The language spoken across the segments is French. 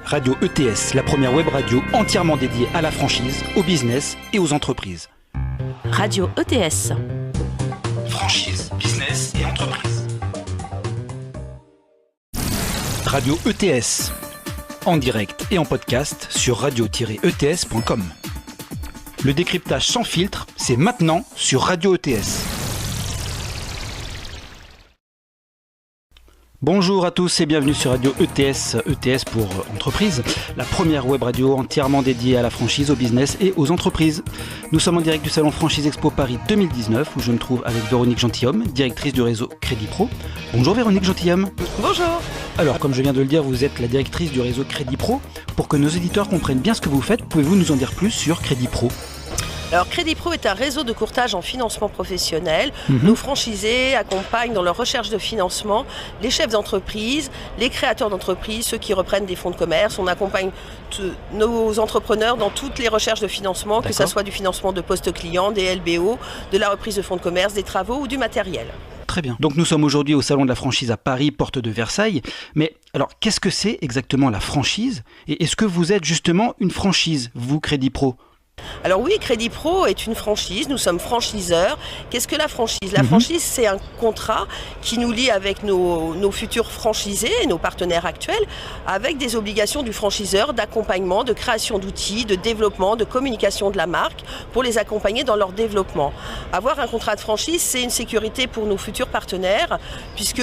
Radio ETS, la première web radio entièrement dédiée à la franchise, au business et aux entreprises. Radio ETS. Franchise, business et entreprise. Radio ETS, en direct et en podcast sur radio-ets.com. Le décryptage sans filtre, c'est maintenant sur Radio ETS. Bonjour à tous et bienvenue sur Radio ETS, ETS pour entreprise, la première web radio entièrement dédiée à la franchise, au business et aux entreprises. Nous sommes en direct du salon Franchise Expo Paris 2019 où je me trouve avec Véronique Gentilhomme, directrice du réseau Crédit Pro. Bonjour Véronique Gentilhomme. Bonjour. Alors comme je viens de le dire, vous êtes la directrice du réseau Crédit Pro. Pour que nos éditeurs comprennent bien ce que vous faites, pouvez-vous nous en dire plus sur Crédit Pro ? Alors Crédit Pro est un réseau de courtage en financement professionnel. Nos franchisés accompagnent dans leur recherche de financement les chefs d'entreprise, les créateurs d'entreprise, ceux qui reprennent des fonds de commerce. On accompagne nos entrepreneurs dans toutes les recherches de financement, que ce soit du financement de postes clients, des LBO, de la reprise de fonds de commerce, des travaux ou du matériel. Très bien. Donc nous sommes aujourd'hui au salon de la franchise à Paris, porte de Versailles. Mais alors qu'est-ce que c'est exactement la franchise ? Et est-ce que vous êtes justement une franchise, vous Crédit Pro ? Alors oui, Crédit Pro est une franchise, nous sommes franchiseurs. Qu'est-ce que la franchise ? La franchise, c'est un contrat qui nous lie avec nos futurs franchisés, nos partenaires actuels, avec des obligations du franchiseur d'accompagnement, de création d'outils, de développement, de communication de la marque pour les accompagner dans leur développement. Avoir un contrat de franchise, c'est une sécurité pour nos futurs partenaires puisque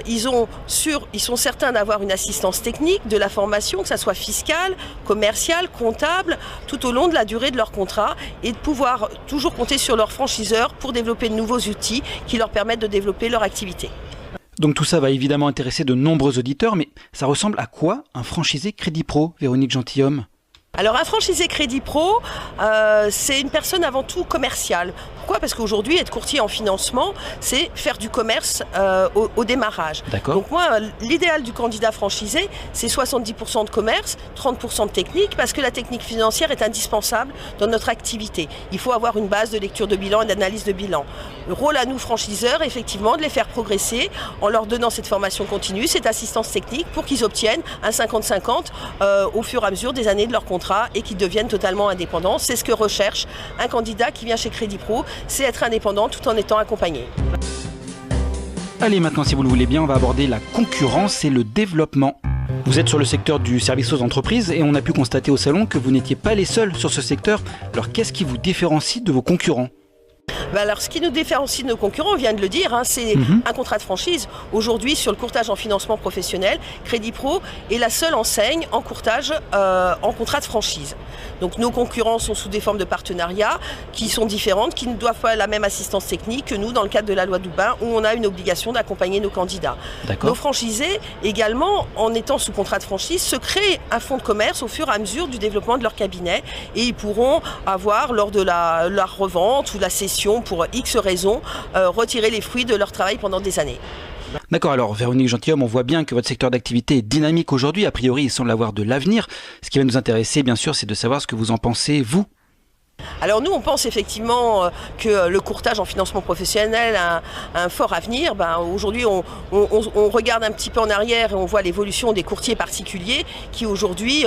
ils sont certains d'avoir une assistance technique, de la formation, que ça soit fiscale, commerciale, comptable, tout au long de la durée de leur contrat et de pouvoir toujours compter sur leurs franchiseurs pour développer de nouveaux outils qui leur permettent de développer leur activité. Donc tout ça va évidemment intéresser de nombreux auditeurs, mais ça ressemble à quoi un franchisé Crédit Pro, Véronique Gentilhomme ? Alors un franchisé Crédit Pro, c'est une personne avant tout commerciale. Pourquoi ? Parce qu'aujourd'hui, être courtier en financement, c'est faire du commerce au démarrage. D'accord. Donc moi, l'idéal du candidat franchisé, c'est 70% de commerce, 30% de technique, parce que la technique financière est indispensable dans notre activité. Il faut avoir une base de lecture de bilan et d'analyse de bilan. Le rôle à nous, franchiseurs, effectivement, de les faire progresser en leur donnant cette formation continue, cette assistance technique, pour qu'ils obtiennent un 50-50 au fur et à mesure des années de leur contrat et qu'ils deviennent totalement indépendants. C'est ce que recherche un candidat qui vient chez Crédit Pro, c'est être indépendant tout en étant accompagné. Allez, maintenant, si vous le voulez bien, on va aborder la concurrence et le développement. Vous êtes sur le secteur du service aux entreprises et on a pu constater au salon que vous n'étiez pas les seuls sur ce secteur. Alors, qu'est-ce qui vous différencie de vos concurrents ? Alors, ce qui nous différencie de nos concurrents, on vient de le dire, c'est un contrat de franchise. Aujourd'hui, sur le courtage en financement professionnel, Crédit Pro est la seule enseigne en courtage en contrat de franchise. Donc nos concurrents sont sous des formes de partenariat qui sont différentes, qui ne doivent pas la même assistance technique que nous dans le cadre de la loi Dubin où on a une obligation d'accompagner nos candidats. D'accord. Nos franchisés également, en étant sous contrat de franchise, se créent un fonds de commerce au fur et à mesure du développement de leur cabinet et ils pourront avoir lors de la revente ou la cession pour X raisons, retirer les fruits de leur travail pendant des années. D'accord, alors Véronique Gentilhomme, on voit bien que votre secteur d'activité est dynamique aujourd'hui, a priori il semble avoir de l'avenir. Ce qui va nous intéresser bien sûr, c'est de savoir ce que vous en pensez, vous. Alors nous, on pense effectivement que le courtage en financement professionnel a un fort avenir. Aujourd'hui, on regarde un petit peu en arrière et on voit l'évolution des courtiers particuliers qui aujourd'hui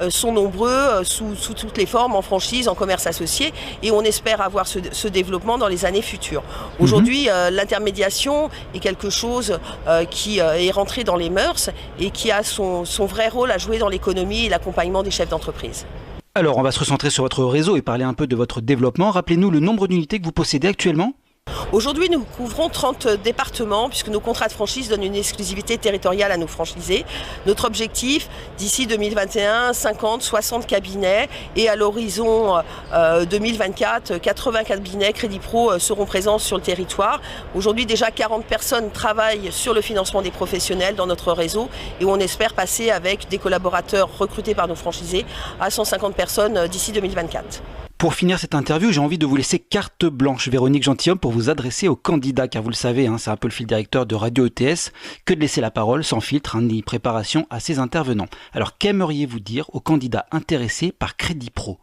sont nombreux sous toutes les formes, en franchise, en commerce associé, et on espère avoir ce développement dans les années futures. Aujourd'hui, l'intermédiation est quelque chose qui est rentré dans les mœurs et qui a son vrai rôle à jouer dans l'économie et l'accompagnement des chefs d'entreprise. Alors, on va se recentrer sur votre réseau et parler un peu de votre développement. Rappelez-nous le nombre d'unités que vous possédez actuellement. Aujourd'hui, nous couvrons 30 départements puisque nos contrats de franchise donnent une exclusivité territoriale à nos franchisés. Notre objectif, d'ici 2021, 50, 60 cabinets et à l'horizon 2024, 80 cabinets Crédit Pro seront présents sur le territoire. Aujourd'hui, déjà 40 personnes travaillent sur le financement des professionnels dans notre réseau et on espère passer avec des collaborateurs recrutés par nos franchisés à 150 personnes d'ici 2024. Pour finir cette interview, j'ai envie de vous laisser carte blanche, Véronique Gentilhomme, pour vous adresser aux candidats, car vous le savez, c'est un peu le fil directeur de Radio ETS, que de laisser la parole sans filtre ni préparation à ses intervenants. Alors qu'aimeriez-vous dire aux candidats intéressés par Crédit Pro ?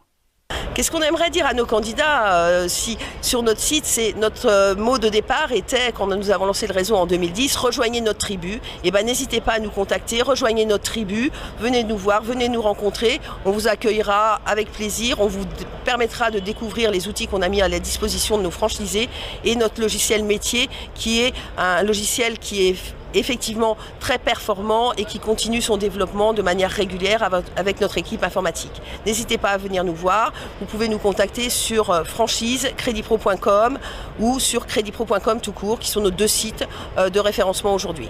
Qu'est-ce qu'on aimerait dire à nos candidats si sur notre site, notre mot de départ était, quand nous avons lancé le réseau en 2010, rejoignez notre tribu. Et ben n'hésitez pas à nous contacter, rejoignez notre tribu, venez nous voir, venez nous rencontrer. On vous accueillera avec plaisir, on vous permettra de découvrir les outils qu'on a mis à la disposition de nos franchisés et notre logiciel métier qui est un logiciel qui est effectivement très performant et qui continue son développement de manière régulière avec notre équipe informatique. N'hésitez pas à venir nous voir. Vous pouvez nous contacter sur franchise-creditpro.com ou sur creditpro.com tout court, qui sont nos 2 sites de référencement aujourd'hui.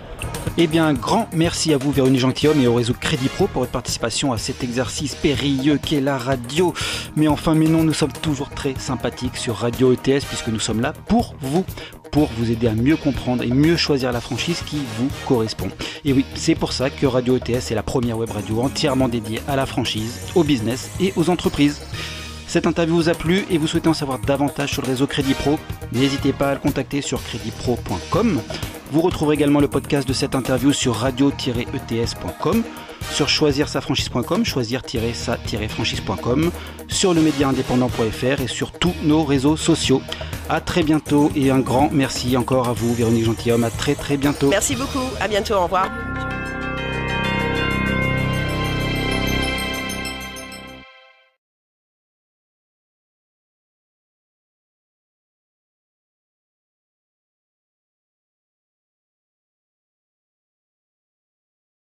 Eh bien, un grand merci à vous, Véronique Gentilhomme, et au réseau Crédit Pro pour votre participation à cet exercice périlleux qu'est la radio. Mais enfin, mais non, nous sommes toujours très sympathiques sur Radio ETS puisque nous sommes là pour vous aider à mieux comprendre et mieux choisir la franchise qui vous correspond. Et oui, c'est pour ça que Radio ETS est la première web radio entièrement dédiée à la franchise, au business et aux entreprises. Cette interview vous a plu et vous souhaitez en savoir davantage sur le réseau Crédit Pro, n'hésitez pas à le contacter sur creditpro.com. Vous retrouverez également le podcast de cette interview sur radio-ets.com, sur choisirsafranchise.com, choisir-sa-franchise.com, sur le médiaindépendant.fr et sur tous nos réseaux sociaux. À très bientôt et un grand merci encore à vous, Véronique Gentilhomme. À très bientôt. Merci beaucoup. À bientôt. Au revoir.